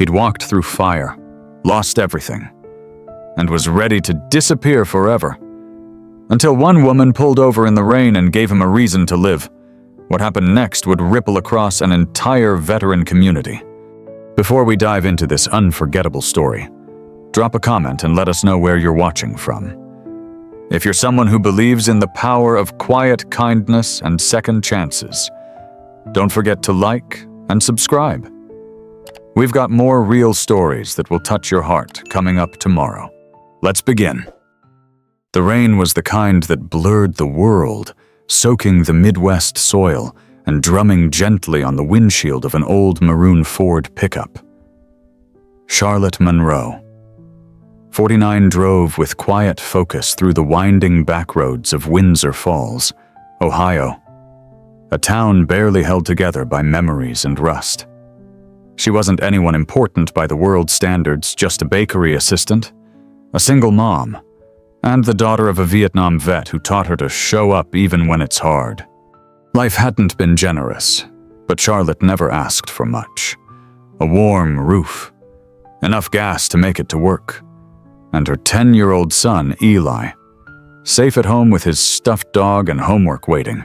He'd walked through fire, lost everything, and was ready to disappear forever. Until one woman pulled over in the rain and gave him a reason to live. What happened next would ripple across an entire veteran community. Before we dive into this unforgettable story, drop a comment and let us know where you're watching from. If you're someone who believes in the power of quiet kindness and second chances, don't forget to like and subscribe. We've got more real stories that will touch your heart coming up tomorrow. Let's begin. The rain was the kind that blurred the world, soaking the Midwest soil and drumming gently on the windshield of an old maroon Ford pickup. Charlotte Monroe, 49, drove with quiet focus through the winding backroads of Windsor Falls, Ohio, a town barely held together by memories and rust. She wasn't anyone important by the world's standards, just a bakery assistant, a single mom, and the daughter of a Vietnam vet who taught her to show up even when it's hard. Life hadn't been generous, but Charlotte never asked for much. A warm roof, enough gas to make it to work, and her 10-year-old son, Eli, safe at home with his stuffed dog and homework waiting.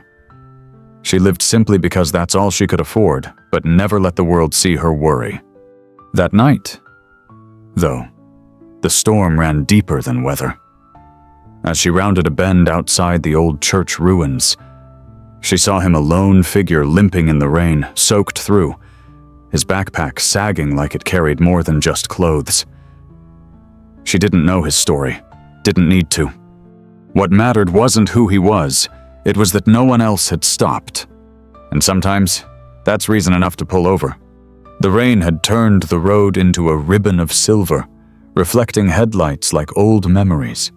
She lived simply because that's all she could afford, but never let the world see her worry. That night, though, the storm ran deeper than weather. As she rounded a bend outside the old church ruins, she saw him, a lone figure limping in the rain, soaked through, his backpack sagging like it carried more than just clothes. She didn't know his story, didn't need to. What mattered wasn't who he was, it was that no one else had stopped. And sometimes, that's reason enough to pull over. The rain had turned the road into a ribbon of silver, reflecting headlights like old memories.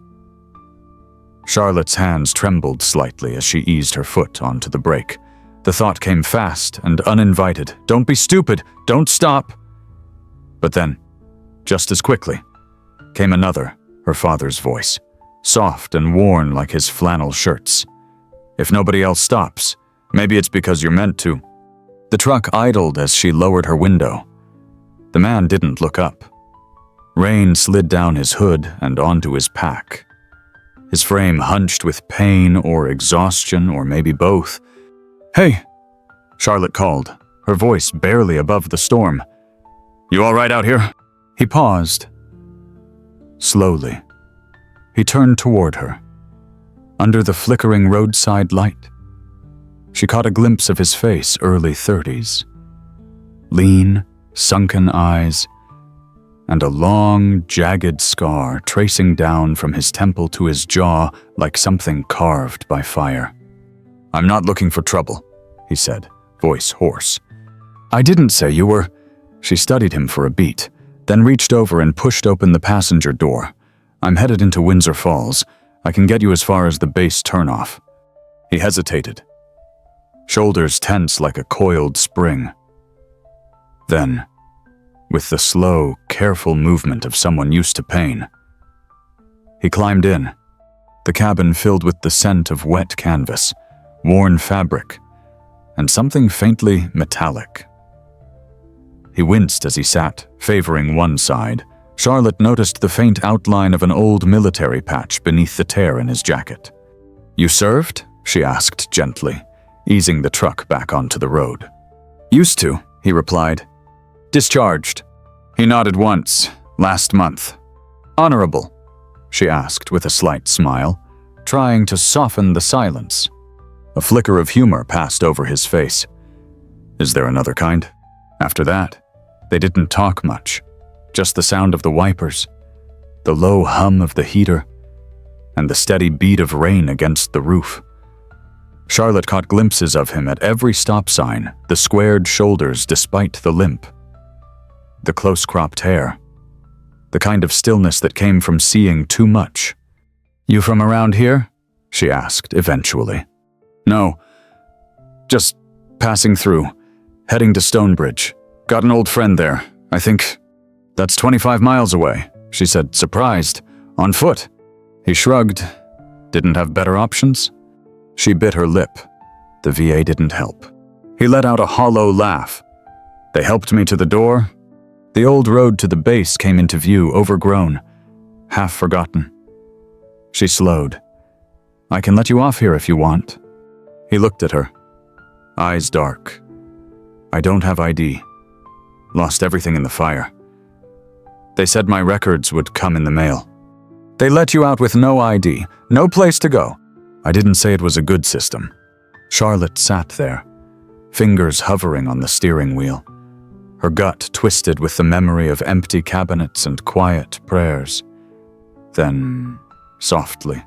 Charlotte's hands trembled slightly as she eased her foot onto the brake. The thought came fast and uninvited. Don't be stupid! Don't stop! But then, just as quickly, came another, her father's voice, soft and worn like his flannel shirts. If nobody else stops, maybe it's because you're meant to. The truck idled as she lowered her window. The man didn't look up. Rain slid down his hood and onto his pack. His frame hunched with pain or exhaustion or maybe both. "Hey," Charlotte called, her voice barely above the storm. "You all right out here?" He paused. Slowly, he turned toward her. Under the flickering roadside light, she caught a glimpse of his face, early 30s. Lean, sunken eyes, and a long, jagged scar tracing down from his temple to his jaw like something carved by fire. "I'm not looking for trouble," he said, voice hoarse. "I didn't say you were." She studied him for a beat, then reached over and pushed open the passenger door. "I'm headed into Windsor Falls. I can get you as far as the base turnoff." He hesitated, shoulders tense like a coiled spring. Then, with the slow, careful movement of someone used to pain, he climbed in, the cabin filled with the scent of wet canvas, worn fabric, and something faintly metallic. He winced as he sat, favoring one side. Charlotte noticed the faint outline of an old military patch beneath the tear in his jacket. "You served?" she asked gently, easing the truck back onto the road. "Used to," he replied. "Discharged." He nodded once, last month. "Honorable?" she asked with a slight smile, trying to soften the silence. A flicker of humor passed over his face. "Is there another kind?" After that, they didn't talk much, just the sound of the wipers, the low hum of the heater, and the steady beat of rain against the roof. Charlotte caught glimpses of him at every stop sign, the squared shoulders despite the limp, the close-cropped hair, the kind of stillness that came from seeing too much. "You from around here?" she asked eventually. "No, just passing through, heading to Stonebridge. Got an old friend there, I think. That's 25 miles away," she said, surprised. "On foot?" He shrugged. Didn't have better options? She bit her lip. The VA didn't help. He let out a hollow laugh. "They helped me to the door, The old road to the base came into view, overgrown, half forgotten. She slowed. "I can let you off here if you want." He looked at her, eyes dark. "I don't have ID. Lost everything in the fire. They said my records would come in the mail. They let you out with no ID, no place to go." I didn't say it was a good system. Charlotte sat there, fingers hovering on the steering wheel, her gut twisted with the memory of empty cabinets and quiet prayers. Then, softly,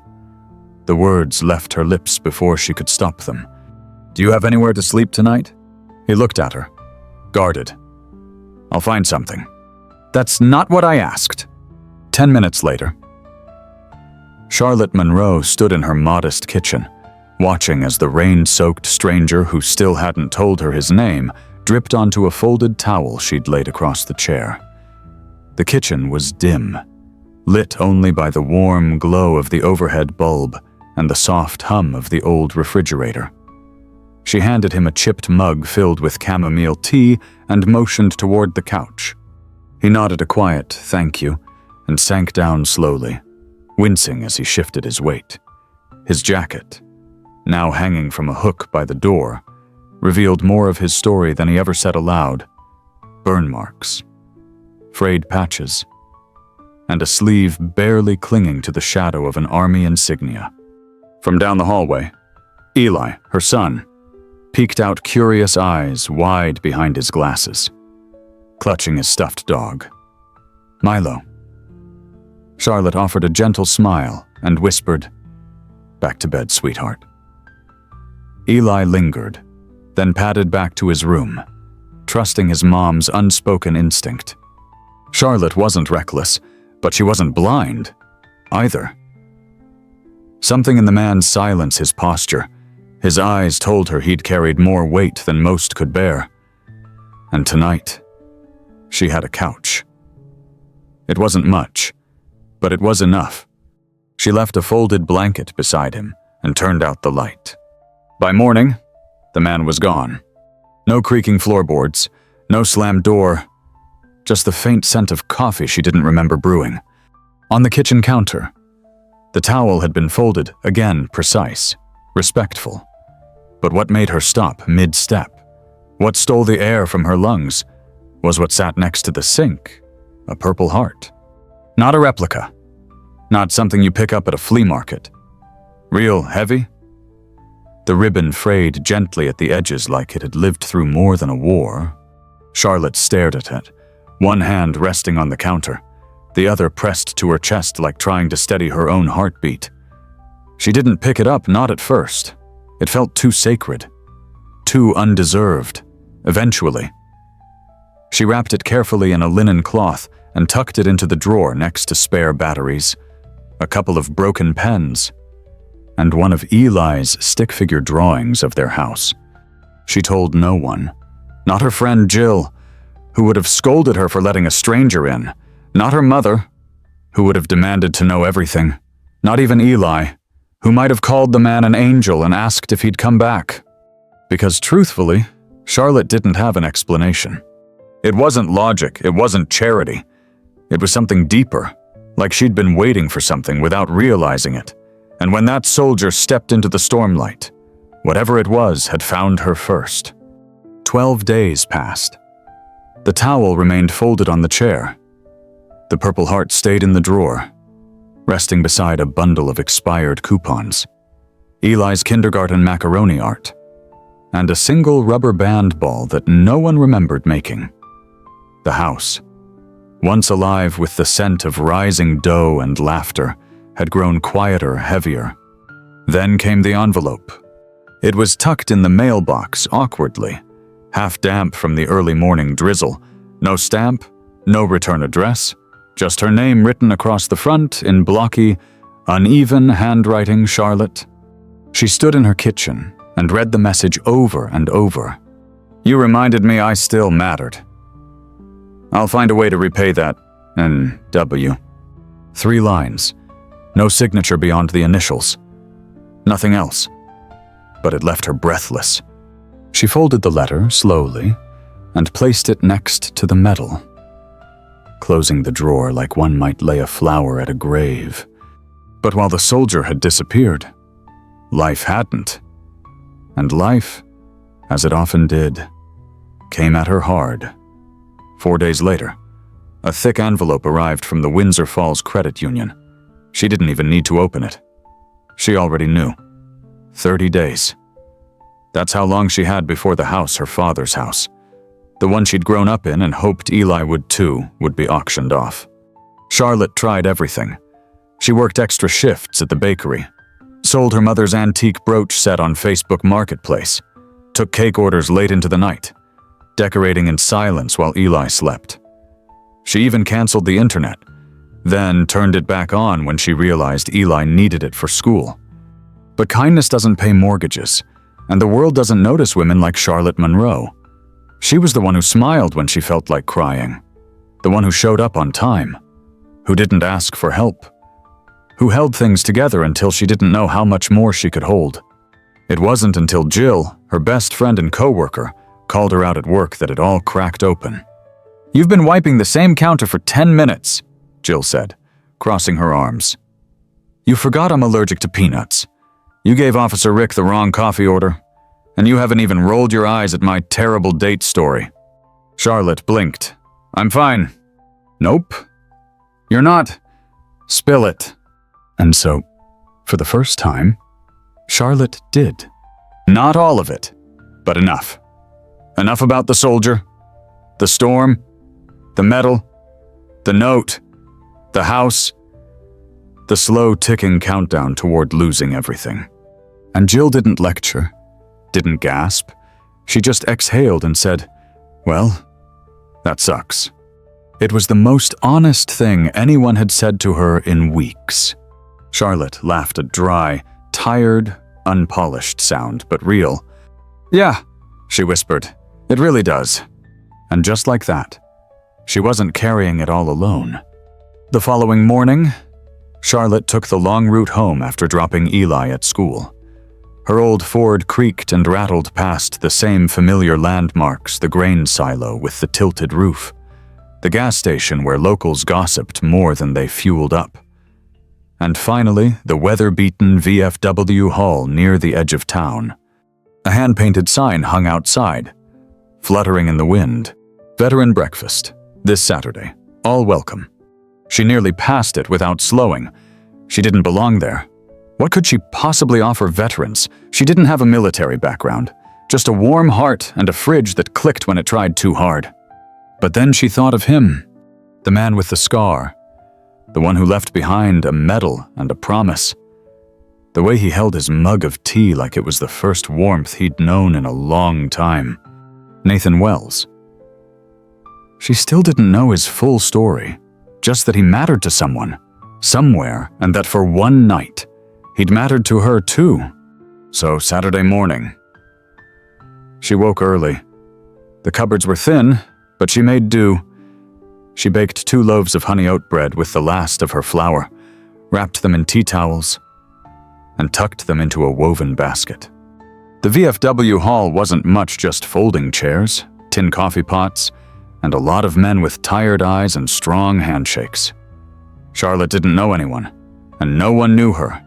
the words left her lips before she could stop them. "Do you have anywhere to sleep tonight?" He looked at her, guarded. "I'll find something." "That's not what I asked." 10 minutes later, Charlotte Monroe stood in her modest kitchen, watching as the rain-soaked stranger who still hadn't told her his name dripped onto a folded towel she'd laid across the chair. The kitchen was dim, lit only by the warm glow of the overhead bulb and the soft hum of the old refrigerator. She handed him a chipped mug filled with chamomile tea and motioned toward the couch. He nodded a quiet thank you and sank down slowly, wincing as he shifted his weight. His jacket, now hanging from a hook by the door, revealed more of his story than he ever said aloud. Burn marks, frayed patches, and a sleeve barely clinging to the shadow of an army insignia. From down the hallway, Eli, her son, peeked out, curious eyes wide behind his glasses, clutching his stuffed dog. "Milo." Charlotte offered a gentle smile and whispered, "Back to bed, sweetheart." Eli lingered, then padded back to his room, trusting his mom's unspoken instinct. Charlotte wasn't reckless, but she wasn't blind either. Something in the man's silence, his posture, his eyes told her he'd carried more weight than most could bear. And tonight, she had a couch. It wasn't much, but it was enough. She left a folded blanket beside him and turned out the light. By morning, the man was gone. No creaking floorboards, no slammed door, just the faint scent of coffee she didn't remember brewing. On the kitchen counter, the towel had been folded, again precise, respectful. But what made her stop mid-step, what stole the air from her lungs, was what sat next to the sink, a Purple Heart. Not a replica, not something you pick up at a flea market. Real heavy? The ribbon frayed gently at the edges like it had lived through more than a war. Charlotte stared at it, one hand resting on the counter, the other pressed to her chest like trying to steady her own heartbeat. She didn't pick it up, not at first. It felt too sacred, too undeserved, eventually. She wrapped it carefully in a linen cloth and tucked it into the drawer next to spare batteries, a couple of broken pens, and one of Eli's stick figure drawings of their house. She told no one, not her friend Jill, who would have scolded her for letting a stranger in, not her mother, who would have demanded to know everything, not even Eli, who might have called the man an angel and asked if he'd come back. Because truthfully, Charlotte didn't have an explanation. It wasn't logic, it wasn't charity. It was something deeper, like she'd been waiting for something without realizing it. And when that soldier stepped into the stormlight, whatever it was had found her first. 12 days passed. The towel remained folded on the chair. The Purple Heart stayed in the drawer, resting beside a bundle of expired coupons, Eli's kindergarten macaroni art, and a single rubber band ball that no one remembered making. The house, once alive with the scent of rising dough and laughter, had grown quieter, heavier. Then came the envelope. It was tucked in the mailbox awkwardly, half damp from the early morning drizzle. No stamp, no return address, just her name written across the front in blocky, uneven handwriting. Charlotte. She stood in her kitchen and read the message over and over. "You reminded me I still mattered. I'll find a way to repay that, N.W." 3 lines, no signature beyond the initials. Nothing else. But it left her breathless. She folded the letter slowly and placed it next to the medal. closing the drawer like one might lay a flower at a grave. But while the soldier had disappeared, life hadn't. And life, as it often did, came at her hard. 4 days later, a thick envelope arrived from the Windsor Falls credit union. She didn't even need to open it. She already knew. 30 days. That's how long she had before the house, her father's house. The one she'd grown up in and hoped Eli would too, would be auctioned off. Charlotte tried everything. She worked extra shifts at the bakery, sold her mother's antique brooch set on Facebook Marketplace, took cake orders late into the night, decorating in silence while Eli slept. She even canceled the internet, then turned it back on when she realized Eli needed it for school. But kindness doesn't pay mortgages, and the world doesn't notice women like Charlotte Monroe. She was the one who smiled when she felt like crying, the one who showed up on time, who didn't ask for help, who held things together until she didn't know how much more she could hold. It wasn't until Jill, her best friend and coworker, called her out at work that it all cracked open. "You've been wiping the same counter for 10 minutes, Jill said, crossing her arms. "You forgot I'm allergic to peanuts. You gave Officer Rick the wrong coffee order, and you haven't even rolled your eyes at my terrible date story." Charlotte blinked. "I'm fine." "Nope. You're not. Spill it." And so, for the first time, Charlotte did. Not all of it, but enough. Enough about the soldier, the storm, the medal, the note, the house, the slow ticking countdown toward losing everything. And Jill didn't lecture, didn't gasp. She just exhaled and said, "Well, that sucks." It was the most honest thing anyone had said to her in weeks. Charlotte laughed a dry, tired, unpolished sound, but real. "Yeah," she whispered, "it really does." And just like that, she wasn't carrying it all alone. The following morning, Charlotte took the long route home after dropping Eli at school. Her old Ford creaked and rattled past the same familiar landmarks, the grain silo with the tilted roof, the gas station where locals gossiped more than they fueled up, and finally the weather-beaten VFW hall near the edge of town. A hand-painted sign hung outside, fluttering in the wind. "Veteran breakfast, this Saturday. All welcome." She nearly passed it without slowing. She didn't belong there. What could she possibly offer veterans? She didn't have a military background, just a warm heart and a fridge that clicked when it tried too hard. But then she thought of him, the man with the scar, the one who left behind a medal and a promise. The way he held his mug of tea like it was the first warmth he'd known in a long time. Nathan Wells. She still didn't know his full story, just that he mattered to someone, somewhere, and that for one night, he'd mattered to her too. So Saturday morning. She woke early. The cupboards were thin, but she made do. She baked 2 loaves of honey oat bread with the last of her flour, wrapped them in tea towels, and tucked them into a woven basket. The VFW hall wasn't much, just folding chairs, tin coffee pots, and a lot of men with tired eyes and strong handshakes. Charlotte didn't know anyone, and no one knew her,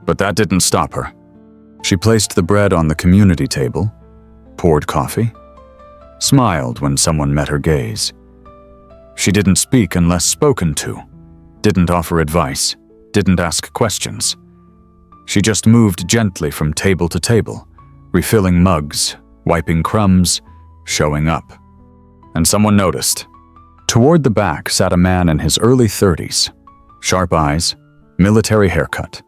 but that didn't stop her. She placed the bread on the community table, poured coffee, smiled when someone met her gaze. She didn't speak unless spoken to, didn't offer advice, didn't ask questions. She just moved gently from table to table, refilling mugs, wiping crumbs, showing up. And someone noticed. Toward the back sat a man in his early 30s, sharp eyes, military haircut,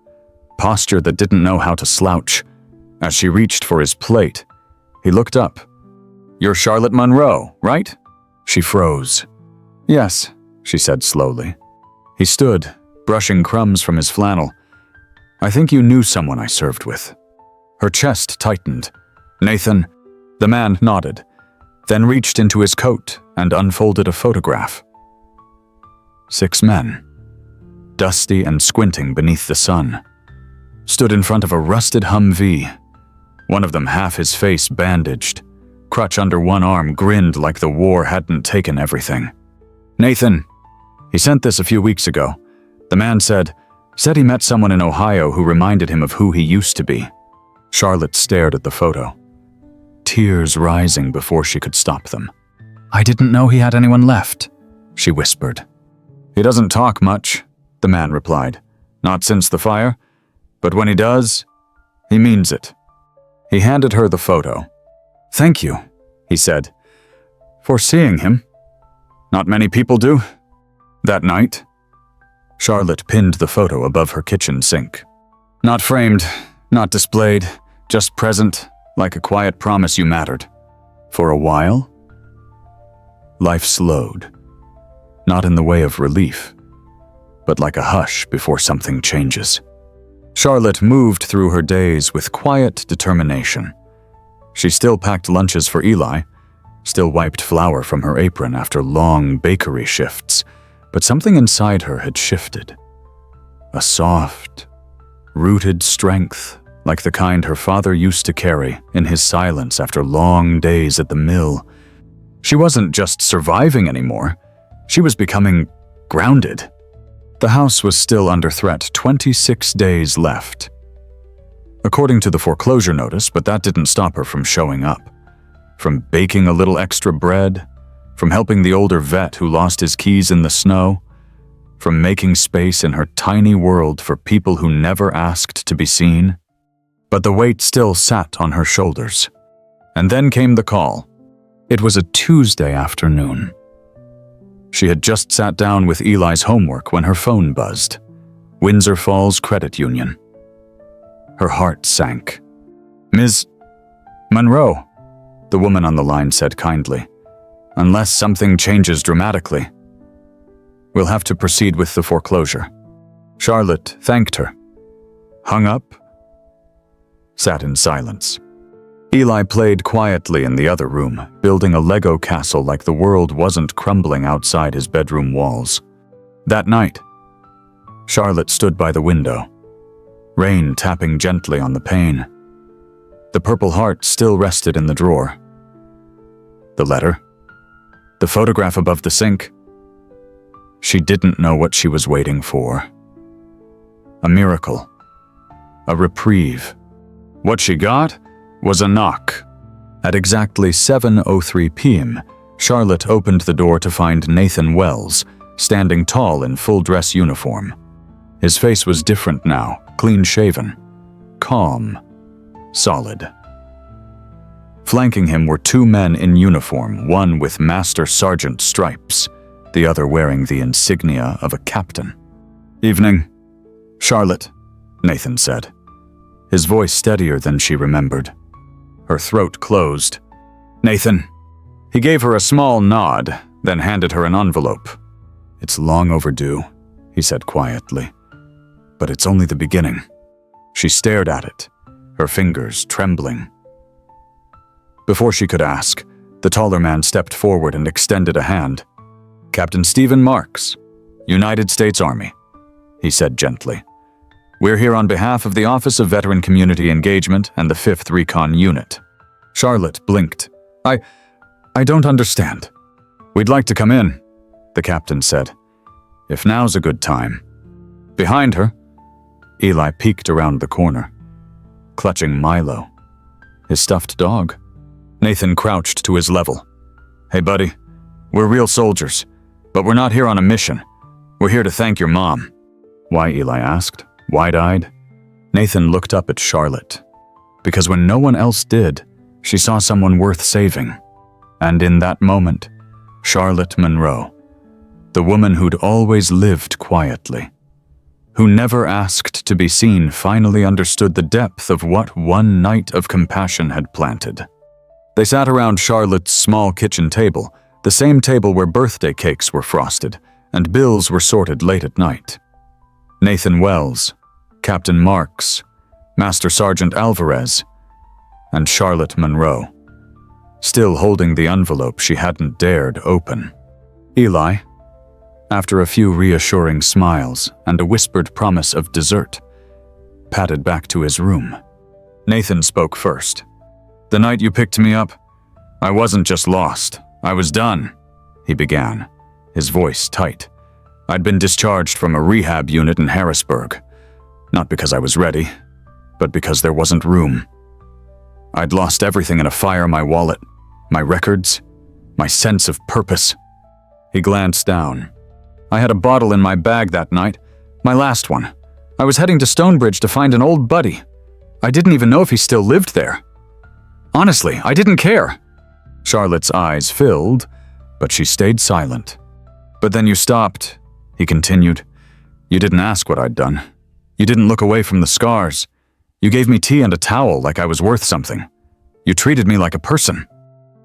posture that didn't know how to slouch. As she reached for his plate, he looked up. "You're Charlotte Monroe, right?" She froze. "Yes," she said slowly. He stood, brushing crumbs from his flannel. "I think you knew someone I served with." Her chest tightened. "Nathan," the man nodded, then reached into his coat and unfolded a photograph. 6 men, dusty and squinting beneath the sun, stood in front of a rusted Humvee, one of them half his face bandaged, crutch under one arm, grinned like the war hadn't taken everything. "Nathan," He sent this a few weeks ago. The man said he met someone in Ohio who reminded him of who he used to be. Charlotte stared at the photo, tears rising before she could stop them. "I didn't know he had anyone left," she whispered. "He doesn't talk much," the man replied. "Not since the fire, but when he does, he means it." He handed her the photo. "Thank you," he said, "for seeing him. Not many people do." That night, Charlotte pinned the photo above her kitchen sink. Not framed, not displayed, just present, like a quiet promise you mattered. For a while, life slowed. Not in the way of relief, but like a hush before something changes. Charlotte moved through her days with quiet determination. She still packed lunches for Eli, still wiped flour from her apron after long bakery shifts, but something inside her had shifted. A soft, rooted strength, like the kind her father used to carry in his silence after long days at the mill. She wasn't just surviving anymore, she was becoming grounded. The house was still under threat, 26 days left. According to the foreclosure notice, but that didn't stop her from showing up. From baking a little extra bread, from helping the older vet who lost his keys in the snow, from making space in her tiny world for people who never asked to be seen. But the weight still sat on her shoulders. And then came the call. It was a Tuesday afternoon. She had just sat down with Eli's homework when her phone buzzed. Windsor Falls Credit Union. Her heart sank. "Ms. Monroe," the woman on the line said kindly, "unless something changes dramatically, we'll have to proceed with the foreclosure." Charlotte thanked her, hung up, sat in silence. Eli played quietly in the other room, building a Lego castle like the world wasn't crumbling outside his bedroom walls. That night, Charlotte stood by the window, rain tapping gently on the pane. The Purple Heart still rested in the drawer. The letter, the photograph above the sink. She didn't know what she was waiting for. A miracle, a reprieve. What she got was a knock. At exactly 7:03 p.m., Charlotte opened the door to find Nathan Wells, standing tall in full dress uniform. His face was different now, clean-shaven, calm, solid. Flanking him were two men in uniform, one with Master Sergeant stripes, the other wearing the insignia of a captain. "Evening, Charlotte," Nathan said, his voice steadier than she remembered. Her throat closed. "Nathan." He gave her a small nod, then handed her an envelope. "It's long overdue," he said quietly, "but it's only the beginning." She stared at it, her fingers trembling. Before she could ask, the taller man stepped forward and extended a hand. "Captain Stephen Marks, United States Army," he said gently. "We're here on behalf of the Office of Veteran Community Engagement and the 5th Recon Unit." Charlotte blinked. I don't understand." "We'd like to come in," the captain said, "if now's a good time." Behind her, Eli peeked around the corner, clutching Milo, his stuffed dog. Nathan crouched to his level. "Hey buddy, we're real soldiers, but we're not here on a mission. We're here to thank your mom." "Why?" Eli asked, wide-eyed. Nathan looked up at Charlotte, because when no one else did, she saw someone worth saving. And in that moment, Charlotte Monroe, the woman who'd always lived quietly, who never asked to be seen, finally understood the depth of what one night of compassion had planted. They sat around Charlotte's small kitchen table, the same table where birthday cakes were frosted and bills were sorted late at night. Nathan Wells, Captain Marks, Master Sergeant Alvarez, and Charlotte Monroe, still holding the envelope she hadn't dared open. Eli, after a few reassuring smiles and a whispered promise of dessert, padded back to his room. Nathan spoke first. "The night you picked me up, I wasn't just lost, I was done," he began, his voice tight. I'd been discharged from a rehab unit in Harrisburg, not because I was ready, but because there wasn't room. I'd lost everything in a fire: my wallet, my records, my sense of purpose. He glanced down. I had a bottle in my bag that night, my last one. I was heading to Stonebridge to find an old buddy. I didn't even know if he still lived there. Honestly, I didn't care. Charlotte's eyes filled, but she stayed silent. But then you stopped, he continued. You didn't ask what I'd done. You didn't look away from the scars. You gave me tea and a towel like I was worth something. You treated me like a person.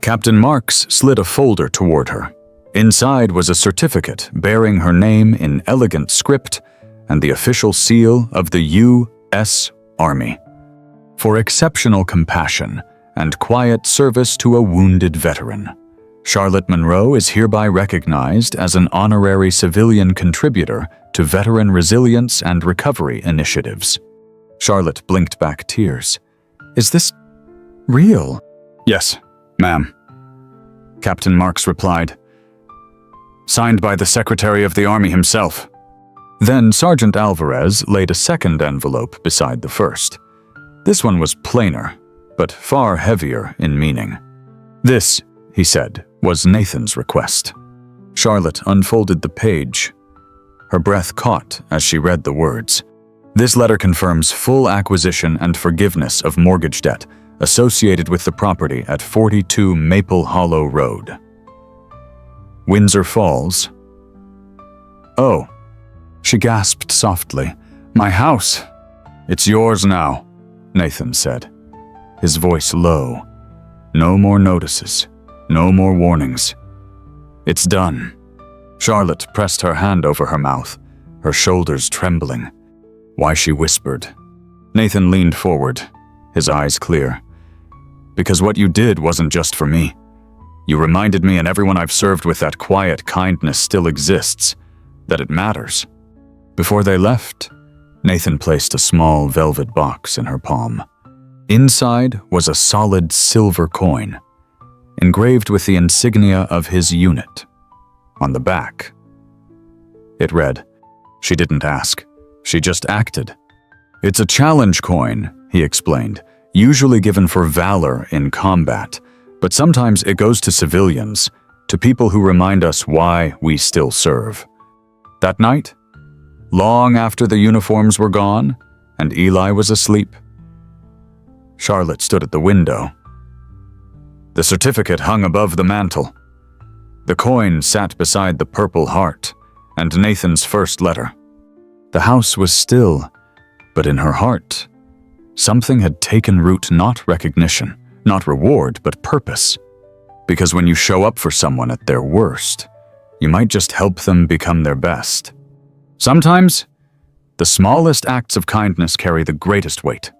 Captain Marks slid a folder toward her. Inside was a certificate bearing her name in elegant script and the official seal of the U.S. Army. For exceptional compassion and quiet service to a wounded veteran, Charlotte Monroe is hereby recognized as an honorary civilian contributor to veteran resilience and recovery initiatives. Charlotte blinked back tears. Is this real? Yes, ma'am. Captain Marks replied. Signed by the Secretary of the Army himself. Then Sergeant Alvarez laid a second envelope beside the first. This one was plainer, but far heavier in meaning. This, he said, was Nathan's request. Charlotte unfolded the page. Her breath caught as she read the words. This letter confirms full acquisition and forgiveness of mortgage debt associated with the property at 42 Maple Hollow Road. Windsor Falls. Oh, she gasped softly. My house. It's yours now, Nathan said, his voice low. No more notices, no more warnings. It's done. Charlotte pressed her hand over her mouth, her shoulders trembling. Why, she whispered. Nathan leaned forward, his eyes clear. Because what you did wasn't just for me. You reminded me and everyone I've served with that quiet kindness still exists, that it matters. Before they left, Nathan placed a small velvet box in her palm. Inside was a solid silver coin, engraved with the insignia of his unit. On the back, it read, she didn't ask, she just acted. It's a challenge coin, he explained, usually given for valor in combat, but sometimes it goes to civilians, to people who remind us why we still serve. That night, long after the uniforms were gone and Eli was asleep, Charlotte stood at the window. The certificate hung above the mantel. The coin sat beside the Purple Heart and Nathan's first letter. The house was still, but in her heart, something had taken root, not recognition, not reward, but purpose. Because when you show up for someone at their worst, you might just help them become their best. Sometimes, the smallest acts of kindness carry the greatest weight.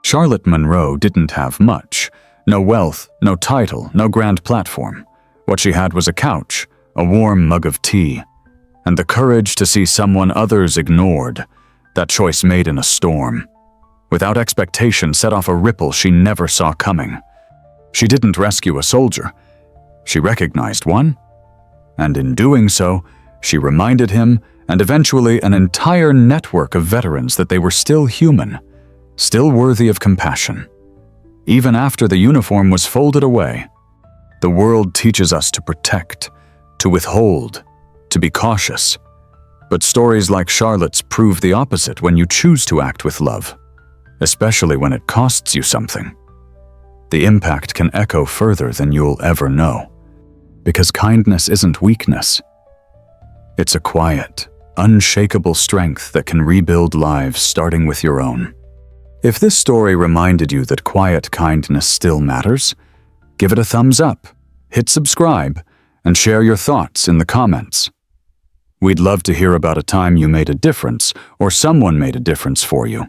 Charlotte Monroe didn't have much. No wealth, no title, no grand platform. What she had was a couch, a warm mug of tea, and the courage to see someone others ignored, that choice made in a storm. Without expectation, set off a ripple she never saw coming. She didn't rescue a soldier. She recognized one, and in doing so, she reminded him and eventually an entire network of veterans that they were still human, still worthy of compassion. Even after the uniform was folded away, the world teaches us to protect, to withhold, to be cautious. But stories like Charlotte's prove the opposite when you choose to act with love, especially when it costs you something. The impact can echo further than you'll ever know, because kindness isn't weakness. It's a quiet, unshakable strength that can rebuild lives starting with your own. If this story reminded you that quiet kindness still matters, give it a thumbs up, hit subscribe, and share your thoughts in the comments. We'd love to hear about a time you made a difference or someone made a difference for you.